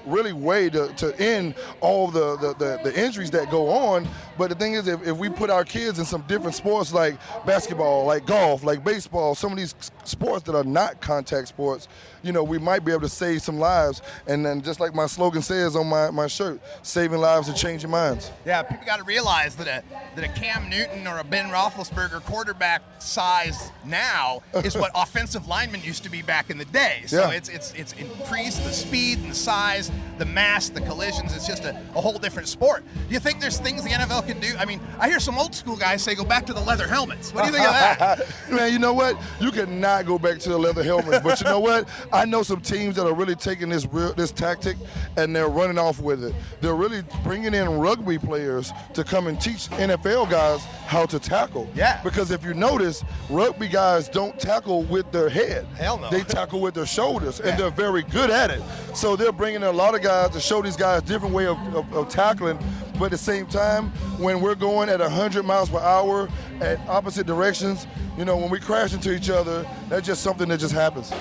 really way to end all the injuries that go on. But the thing is, if we put our kids in some different sports like basketball, like golf, like baseball, some of these sports that are not contact sports, we might be able to save some lives. And then just like my slogan says on my shirt, saving lives and changing minds. Yeah, people got to realize that a Cam Newton or a Ben Roethlisberger quarterback size now is what offensive linemen used to be back in the day. So it's increased the speed and the size, the mass, the collisions. It's just a whole different sport. Do you think there's things the NFL can do? I mean, I hear some old school guys say go back to the leather helmets. What do you think of that? Man, you know what? You cannot go back to the leather helmets. But you know what? I know some teams that are really taking this tactic and they're running off with it. They're really bringing in rugby players to come and teach NFL guys how to tackle. Yeah. Because if you notice, rugby guys don't tackle with their head. Hell no. They tackle with their shoulders, and they're very good at it. So they're bringing in a lot of guys to show these guys a different way of tackling. But at the same time, when we're going at 100 miles per hour at opposite directions, when we crash into each other, that's just something that just happens.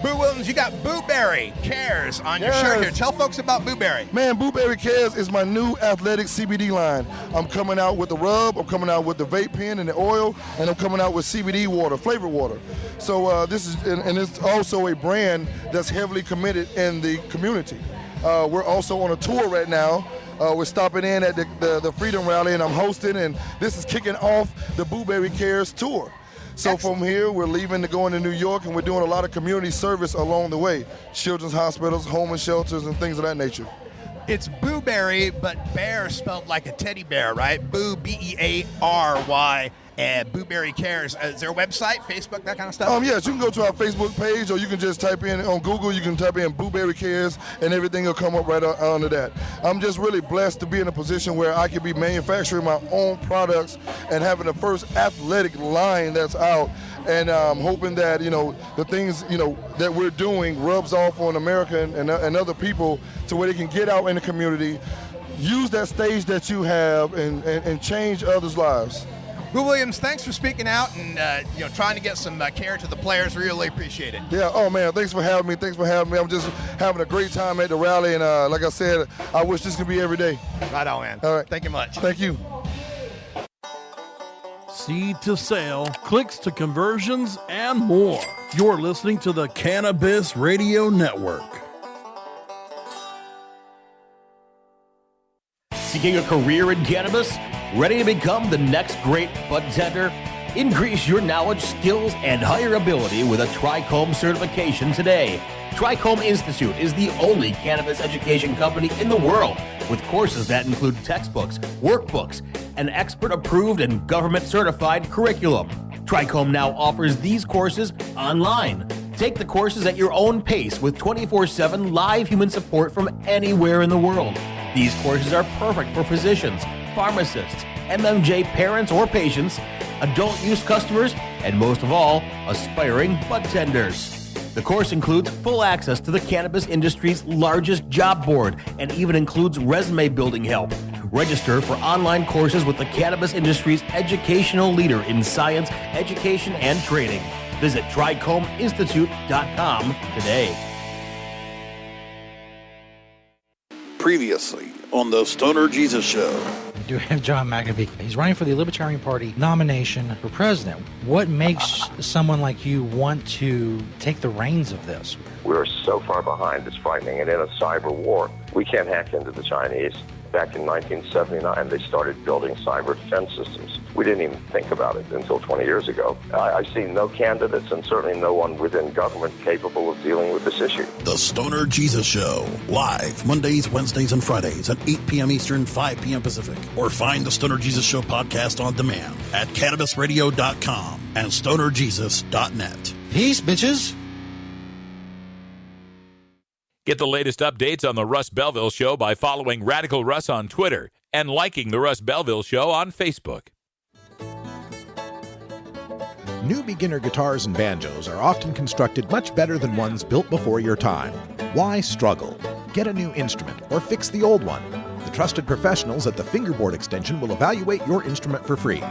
Boo Williams, you got Booberry Cares on your shirt here. Tell folks about Booberry. Man, Booberry Cares is my new athletic CBD line. I'm coming out with the rub, I'm coming out with the vape pen and the oil, and I'm coming out with CBD water, flavored water. So this is, and it's also a brand that's heavily committed in the community. We're also on a tour right now. We're stopping in at the Freedom Rally, and I'm hosting, and this is kicking off the Booberry Cares tour. So from here, we're leaving to go into New York, and we're doing a lot of community service along the way. Children's hospitals, homeless shelters, and things of that nature. It's Booberry, but bear spelled like a teddy bear, right? Boo, B-E-A-R-Y, and Booberry Cares. Is there a website, Facebook, that kind of stuff? Yes, you can go to our Facebook page, or you can just type in on Google, you can type in Booberry Cares, and everything will come up right under that. I'm just really blessed to be in a position where I can be manufacturing my own products and having the first athletic line that's out. And I'm hoping that, the things, that we're doing rubs off on America and other people to where they can get out in the community, use that stage that you have, and change others' lives. Boo Williams, thanks for speaking out and trying to get some care to the players. Really appreciate it. Yeah. Oh man, thanks for having me. I'm just having a great time at the rally, and like I said, I wish this could be every day. Right on, man. All right. Thank you much. Thank you. Seed to sale, clicks to conversions, and more. You're listening to the Cannabis Radio Network. Seeking a career in cannabis? Ready to become the next great bud tender? Increase your knowledge, skills, and hireability with a Trichome certification today. Trichome Institute is the only cannabis education company in the world with courses that include textbooks, workbooks, an expert-approved and government-certified curriculum. Trichome now offers these courses online. Take the courses at your own pace with 24/7 live human support from anywhere in the world. These courses are perfect for physicians, pharmacists, MMJ parents or patients, adult use customers, and most of all, aspiring bud tenders. The course includes full access to the cannabis industry's largest job board and even includes resume building help. Register for online courses with the cannabis industry's educational leader in science, education, and training. Visit TrichomeInstitute.com today. Previously on the Stoner Jesus Show. We do have John McAfee. He's running for the Libertarian Party nomination for president. What makes someone like you want to take the reins of this? We're so far behind, it's frightening. And in a cyber war, we can't hack into the Chinese. Back in 1979, they started building cyber defense systems. We didn't even think about it until 20 years ago. I see no candidates and certainly no one within government capable of dealing with this issue. The Stoner Jesus Show, live Mondays, Wednesdays, and Fridays at 8 p.m. Eastern, 5 p.m. Pacific. Or find the Stoner Jesus Show podcast on demand at CannabisRadio.com and StonerJesus.net. Peace, bitches. Get the latest updates on the Russ Belville Show by following Radical Russ on Twitter and liking the Russ Belville Show on Facebook. New beginner guitars and banjos are often constructed much better than ones built before your time. Why struggle? Get a new instrument or fix the old one. The trusted professionals at the Fingerboard Extension will evaluate your instrument for free.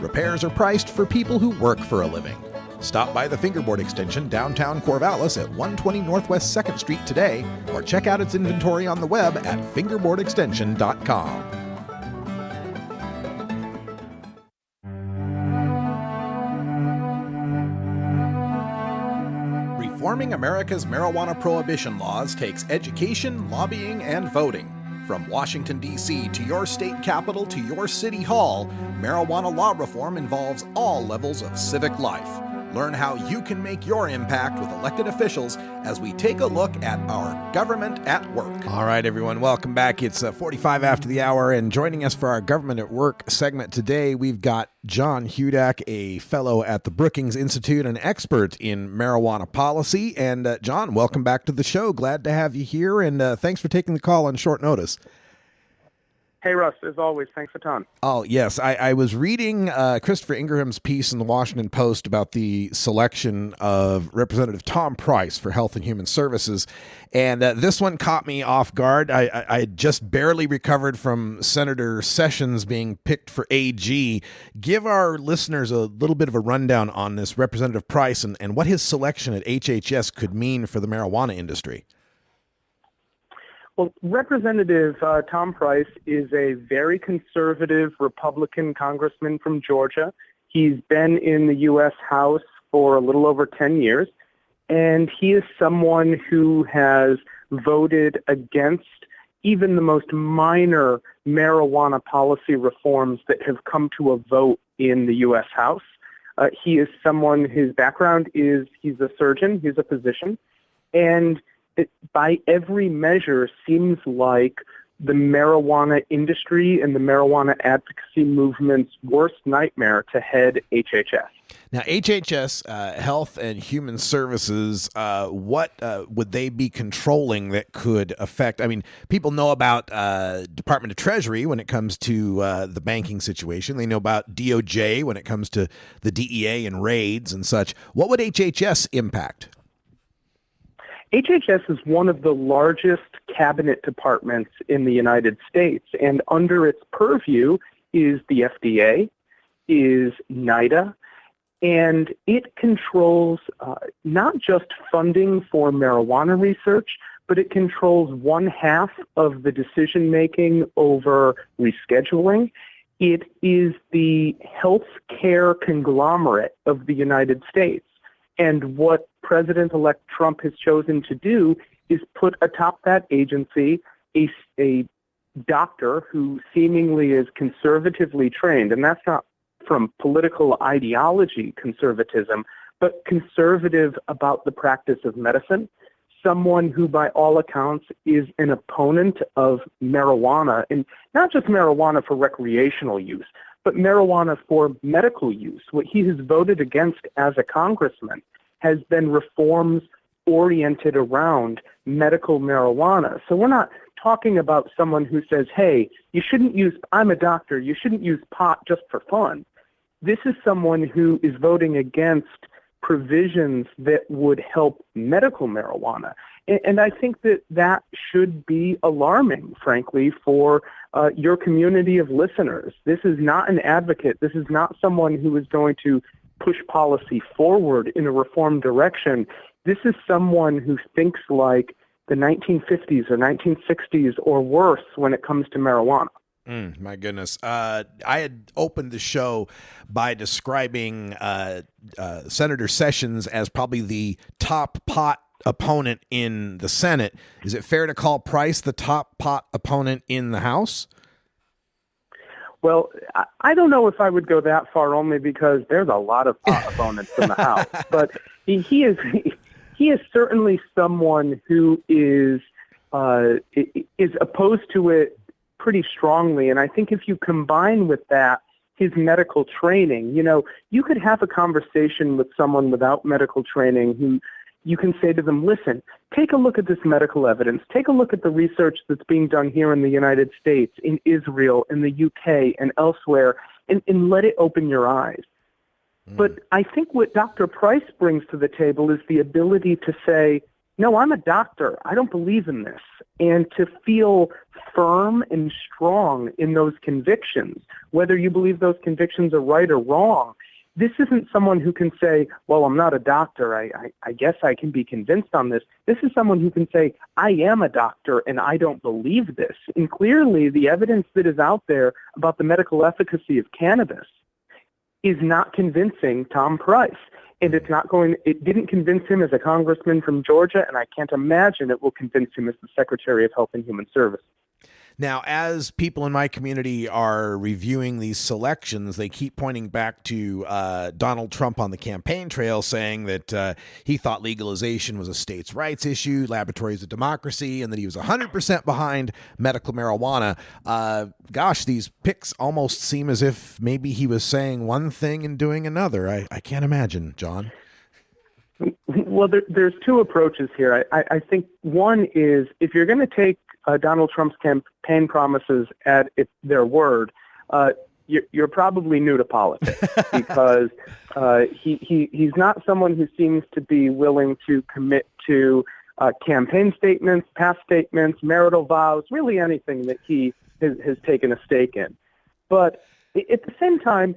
Repairs are priced for people who work for a living. Stop by the Fingerboard Extension downtown Corvallis at 120 Northwest 2nd Street today, or check out its inventory on the web at fingerboardextension.com. Reforming America's marijuana prohibition laws takes education, lobbying, and voting. From Washington, D.C. to your state capitol to your city hall, marijuana law reform involves all levels of civic life. Learn how you can make your impact with elected officials as we take a look at our government at work. All right, everyone, welcome back. It's 45 after the hour, and joining us for our Government at Work segment today, we've got John Hudak, a fellow at the Brookings Institute, an expert in marijuana policy. And John, welcome back to the show. Glad to have you here, and thanks for taking the call on short notice. Hey, Russ, as always, thanks a ton. Oh, yes. I was reading Christopher Ingram's piece in the Washington Post about the selection of Representative Tom Price for Health and Human Services, and this one caught me off guard. I had just barely recovered from Senator Sessions being picked for AG. Give our listeners a little bit of a rundown on this Representative Price and what his selection at HHS could mean for the marijuana industry. Well, Representative Tom Price is a very conservative Republican congressman from Georgia. He's been in the U.S. House for a little over 10 years, and he is someone who has voted against even the most minor marijuana policy reforms that have come to a vote in the U.S. House. He is someone, his background is he's a surgeon, he's a physician, and it, by every measure, seems like the marijuana industry and the marijuana advocacy movement's worst nightmare to head HHS. Now, HHS, Health and Human Services, what would they be controlling that could affect? I mean, people know about Department of Treasury when it comes to the banking situation. They know about DOJ when it comes to the DEA and raids and such. What would HHS impact? HHS is one of the largest cabinet departments in the United States, and under its purview is the FDA, is NIDA, and it controls not just funding for marijuana research, but it controls 1/2 of the decision-making over rescheduling. It is the healthcare conglomerate of the United States. And what President-elect Trump has chosen to do is put atop that agency a doctor who seemingly is conservatively trained, and that's not from political ideology conservatism, but conservative about the practice of medicine, someone who by all accounts is an opponent of marijuana, and not just marijuana for recreational use, but marijuana for medical use. What he has voted against as a congressman has been reforms oriented around medical marijuana. So we're not talking about someone who says, hey, I'm a doctor, you shouldn't use pot just for fun. This is someone who is voting against provisions that would help medical marijuana. And I think that should be alarming, frankly, for your community of listeners. This is not an advocate. This is not someone who is going to push policy forward in a reform direction. This is someone who thinks like the 1950s or 1960s or worse when it comes to marijuana. My goodness. I had opened the show by describing Senator Sessions as probably the top pot opponent in the Senate. Is it fair to call Price the top pot opponent in the House? Well, I don't know if I would go that far, only because there's a lot of pot opponents in the House. But he is certainly someone who is opposed to it pretty strongly. And I think if you combine with that his medical training, you could have a conversation with someone without medical training who you can say to them, listen, take a look at this medical evidence. Take a look at the research that's being done here in the United States, in Israel, in the UK, and elsewhere, and let it open your eyes. But I think what Dr. Price brings to the table is the ability to say, no, I'm a doctor. I don't believe in this. And to feel firm and strong in those convictions, whether you believe those convictions are right or wrong. This isn't someone who can say, well, I'm not a doctor. I guess I can be convinced on this. This is someone who can say, I am a doctor and I don't believe this. And clearly the evidence that is out there about the medical efficacy of cannabis is not convincing Tom Price. And it didn't convince him as a congressman from Georgia, and I can't imagine it will convince him as the Secretary of Health and Human Services. Now, as people in my community are reviewing these selections, they keep pointing back to Donald Trump on the campaign trail, saying that he thought legalization was a states' rights issue, laboratories of democracy, and that he was 100% behind medical marijuana. Gosh, these picks almost seem as if maybe he was saying one thing and doing another. I can't imagine, John. Well, there's two approaches here. I think one is, if you're going to take Donald Trump's campaign promises at their word, you're probably new to politics, because he's not someone who seems to be willing to commit to campaign statements, past statements, marital vows, really anything that he has taken a stake in. But at the same time,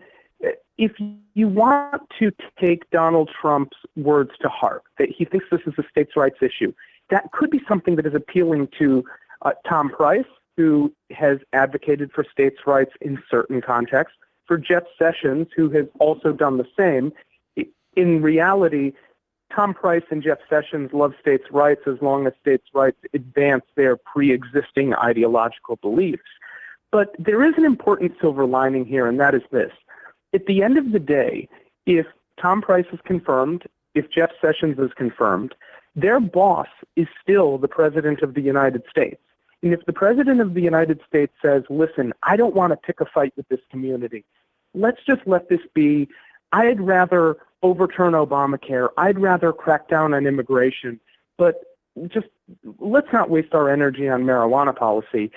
if you want to take Donald Trump's words to heart, that he thinks this is a states' rights issue, that could be something that is appealing to Tom Price, who has advocated for states' rights in certain contexts, for Jeff Sessions, who has also done the same. In reality, Tom Price and Jeff Sessions love states' rights as long as states' rights advance their pre-existing ideological beliefs. But there is an important silver lining here, and that is this. At the end of the day, if Tom Price is confirmed, if Jeff Sessions is confirmed, their boss is still the President of the United States. And if the President of the United States says, listen, I don't want to pick a fight with this community, let's just let this be. I'd rather overturn Obamacare. I'd rather crack down on immigration. But just let's not waste our energy on marijuana policy.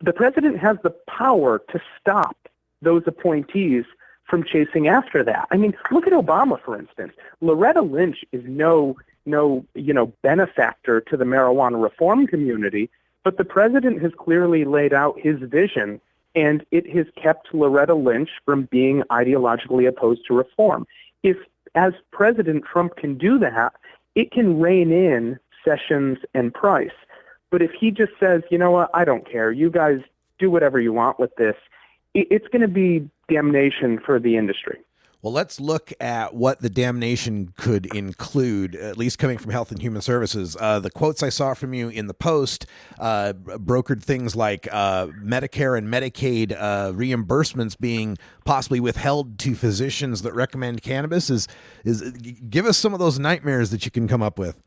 The President has the power to stop those appointees from chasing after that. I mean, look at Obama, for instance. Loretta Lynch is no benefactor to the marijuana reform community, but the president has clearly laid out his vision, and it has kept Loretta Lynch from being ideologically opposed to reform. If, as President Trump can do that, it can rein in Sessions and Price. But if he just says, you know what, I don't care, you guys do whatever you want with this, it's going to be damnation for the industry. Well, let's look at what the damnation could include, at least coming from Health and Human Services. The quotes I saw from you in the Post brokered things like Medicare and Medicaid reimbursements being possibly withheld to physicians that recommend cannabis. Give us some of those nightmares that you can come up with.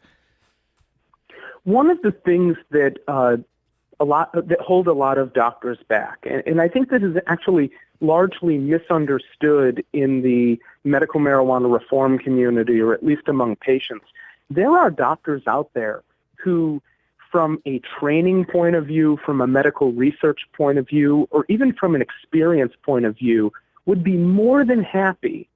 One of the things that hold a lot of doctors back, and I think this is actually largely misunderstood in the medical marijuana reform community, or at least among patients. There are doctors out there who, from a training point of view, from a medical research point of view, or even from an experience point of view, would be more than happy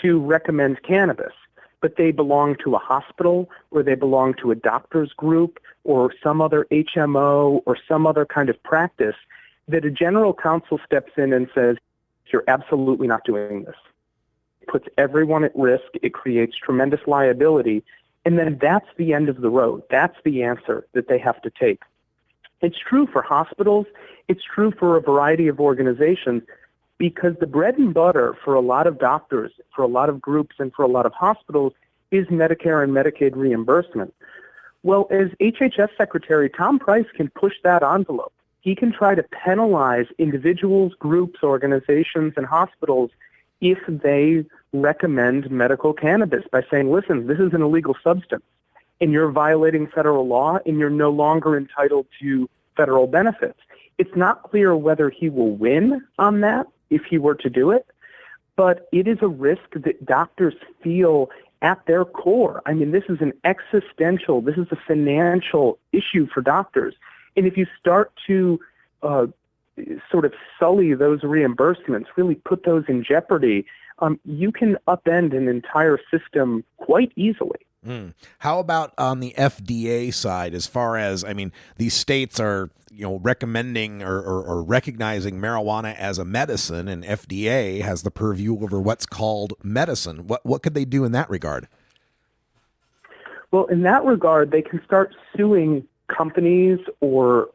to recommend cannabis. But they belong to a hospital, or they belong to a doctor's group, or some other HMO, or some other kind of practice, that a general counsel steps in and says, you're absolutely not doing this. It puts everyone at risk. It creates tremendous liability. And then that's the end of the road. That's the answer that they have to take. It's true for hospitals. It's true for a variety of organizations, because the bread and butter for a lot of doctors, for a lot of groups, and for a lot of hospitals is Medicare and Medicaid reimbursement. Well, as HHS Secretary, Tom Price can push that envelope. He can try to penalize individuals, groups, organizations, and hospitals if they recommend medical cannabis by saying, listen, this is an illegal substance, and you're violating federal law, and you're no longer entitled to federal benefits. It's not clear whether he will win on that if he were to do it, but it is a risk that doctors feel at their core. I mean, this is an existential, this is a financial issue for doctors. And if you start to sort of sully those reimbursements, really put those in jeopardy, you can upend an entire system quite easily. How about on the FDA side, as far as, I mean, these states are, recommending or recognizing marijuana as a medicine, and FDA has the purview over what's called medicine. What could they do in that regard? Well, in that regard, they can start suing companies or,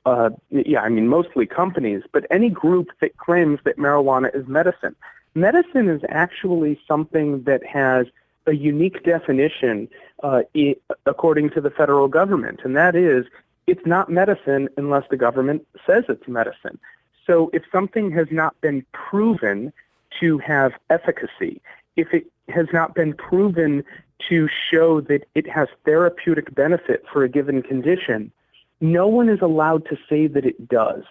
mostly companies, but any group that claims that marijuana is medicine. Medicine is actually something that has a unique definition according to the federal government, and that is it's not medicine unless the government says it's medicine. So if something has not been proven to have efficacy, if it has not been proven to show that it has therapeutic benefit for a given condition, no one is allowed to say that it does.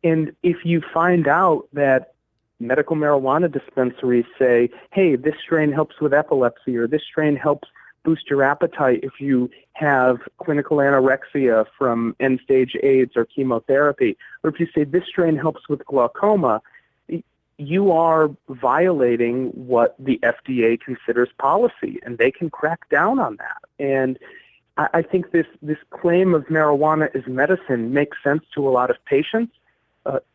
And if you find out that medical marijuana dispensaries say, hey, this strain helps with epilepsy, or this strain helps boost your appetite if you have clinical anorexia from end-stage AIDS or chemotherapy, or if you say this strain helps with glaucoma, you are violating what the FDA considers policy, and they can crack down on that. And I think this claim of marijuana is medicine makes sense to a lot of patients.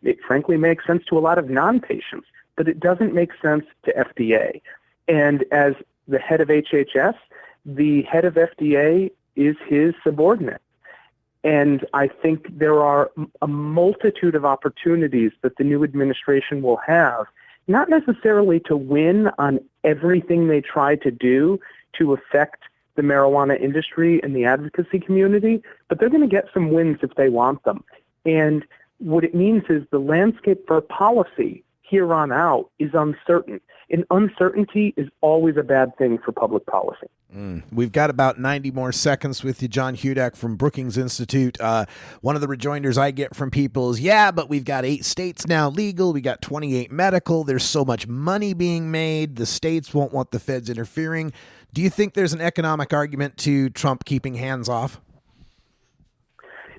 It frankly makes sense to a lot of non-patients, but it doesn't make sense to FDA. And as the head of HHS, the head of FDA is his subordinate. And I think there are a multitude of opportunities that the new administration will have, not necessarily to win on everything they try to do to affect the marijuana industry and the advocacy community, but they're going to get some wins if they want them. And what it means is the landscape for policy here on out is uncertain. And uncertainty is always a bad thing for public policy. We've got about 90 more seconds with you, John Hudak from Brookings Institute. One of the rejoinders I get from people is, but we've got 8 states now legal. We got 28 medical. There's so much money being made. The states won't want the feds interfering. Do you think there's an economic argument to Trump keeping hands off?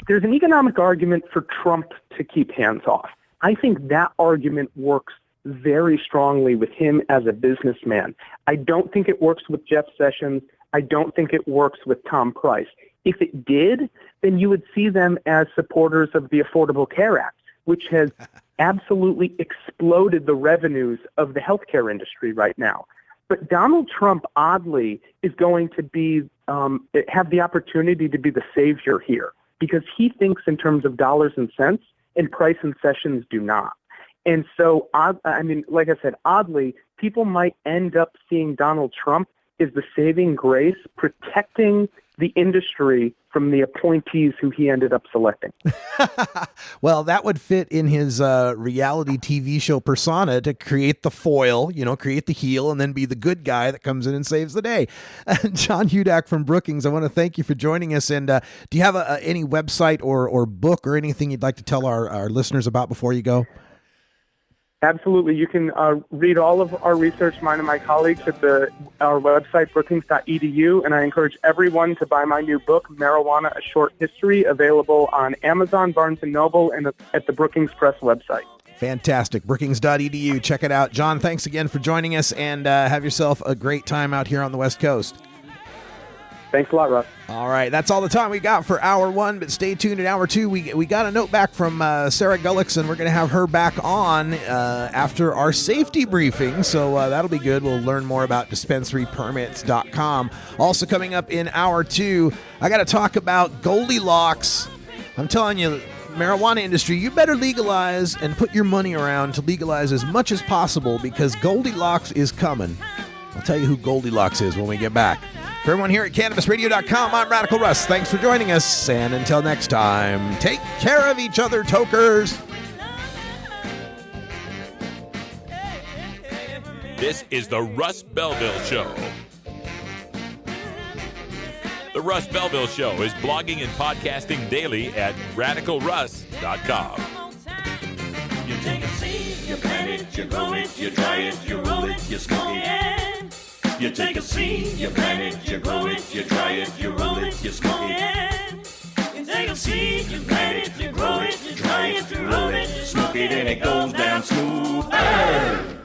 There's an economic argument for Trump to keep hands off. I think that argument works very strongly with him as a businessman. I don't think it works with Jeff Sessions. I don't think it works with Tom Price. If it did, then you would see them as supporters of the Affordable Care Act, which has absolutely exploded the revenues of the healthcare industry right now. But Donald Trump, oddly, is going to be have the opportunity to be the savior here, because he thinks in terms of dollars and cents, and Price and Sessions do not. And so, like I said, oddly, people might end up seeing Donald Trump as the saving grace, protecting the industry from the appointees who he ended up selecting. Well, that would fit in his reality TV show persona to create the foil, create the heel, and then be the good guy that comes in and saves the day. John Hudak from Brookings, I want to thank you for joining us. And do you have any website or book or anything you'd like to tell our listeners about before you go? Absolutely. You can read all of our research, mine and my colleagues, at our website, brookings.edu, and I encourage everyone to buy my new book, Marijuana, A Short History, available on Amazon, Barnes & Noble, and at the Brookings Press website. Fantastic. Brookings.edu. Check it out. John, thanks again for joining us, and have yourself a great time out here on the West Coast. Thanks a lot, Russ. All right, that's all the time we got for Hour 1, but stay tuned in Hour 2. We got a note back from Sarah Gullickson. We're going to have her back on after our safety briefing, so that'll be good. We'll learn more about dispensarypermits.com. Also coming up in Hour 2, I got to talk about Goldilocks. I'm telling you, marijuana industry, you better legalize and put your money around to legalize as much as possible, because Goldilocks is coming. I'll tell you who Goldilocks is when we get back. For everyone here at CannabisRadio.com, I'm Radical Russ. Thanks for joining us, and until next time, take care of each other, tokers. This is the Russ Belville Show. The Russ Belville Show is blogging and podcasting daily at RadicalRuss.com. You take a seed, you plant it, you grow it, you dry it, you roll it, you smoke it. You take a seed, you plant it, you grow it, you dry it, you roll it, you smoke it. You take a seed, you plant it, you grow it, you dry it, you roll it, you smoke it, and it goes down smooth.